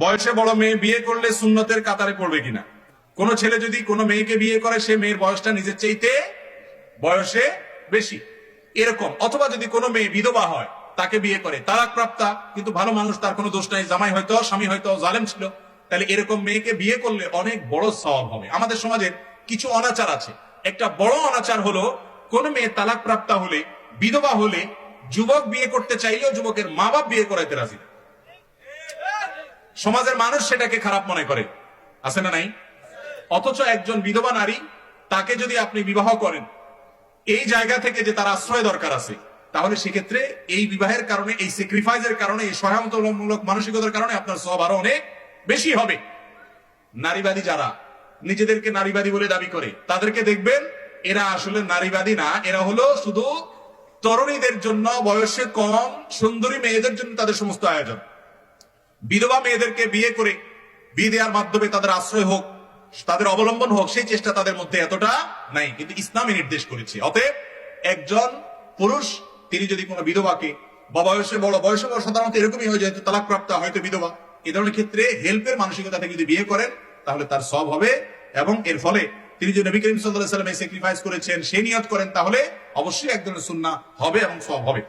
বয়সে বড় মেয়ে বিয়ে করলে সুন্নতের কাতারে পড়বে কিনা? কোন ছেলে যদি কোনো মেয়েকে বিয়ে করে, সে মেয়ের বয়সটা নিজের চাইতে বয়সে বেশি এরকম, অথবা যদি কোনো মেয়ে বিধবা হয়, তাকে বিয়ে করে, তালাক প্রাপ্তা, কিন্তু ভালো মানুষ, তার কোনো দোষ নাই, জামাই হয়তো, স্বামী হয়তো জালেম ছিল, তাহলে এরকম মেয়েকে বিয়ে করলে অনেক বড় সওয়াব হবে। আমাদের সমাজের কিছু অনাচার আছে। একটা বড় অনাচার হলো, কোন মেয়ে তালাক প্রাপ্তা হলে, বিধবা হলে, যুবক বিয়ে করতে চাইলেও যুবকের মা বাপ বিয়ে করাইতে রাজি না। সমাজের মানুষ সেটাকে খারাপ মনে করে, আছে না নাই? অথচ একজন বিধবা নারী, তাকে যদি আপনি বিবাহ করেন এই জায়গা থেকে যে তার আশ্রয় দরকার আছে, তাহলে সেক্ষেত্রে এই বিবাহের কারণে, এই স্যাক্রিফাইসের কারণে, এই সহায়তামূলক মানসিকতার কারণে আপনার সওয়াব আরো অনেক বেশি হবে। নারীবাদী যারা নিজেদেরকে নারীবাদী বলে দাবি করে, তাদেরকে দেখবেন এরা আসলে নারীবাদী না, এরা হলো শুধু তরুণীদের জন্য, বয়সে কম সুন্দরী মেয়েদের জন্য তাদের সমস্ত আয়োজন। বিধবা মেয়েদেরকে বিয়ে করে, বিয়ে দেওয়ার মাধ্যমে তাদের আশ্রয় হোক, তাদের অবলম্বন হোক, সেই চেষ্টা তাদের মধ্যে এতটা নাই, কিন্তু ইসলামে নির্দেশ করেছে। অতএব একজন পুরুষ, তিনি যদি কোনো বিধবাকে, বা বয়সে বড় সাধারণত এরকমই হয়ে যায়, তালাক প্রাপ্তা, হয়তো বিধবা, এই ধরনের ক্ষেত্রে হেল্পের মানসিকতা থেকে যদি বিয়ে করেন, তাহলে তার সওয়াব হবে। এবং এর ফলে তিনি যে নবী করিম সাল্লাল্লাহু আলাইহি ওয়াসাল্লাম স্যাক্রিফাইস করেছেন, সেই নিয়ত করেন, তাহলে অবশ্যই এক ধরনের সুন্নাহ হবে এবং সওয়াব হবে।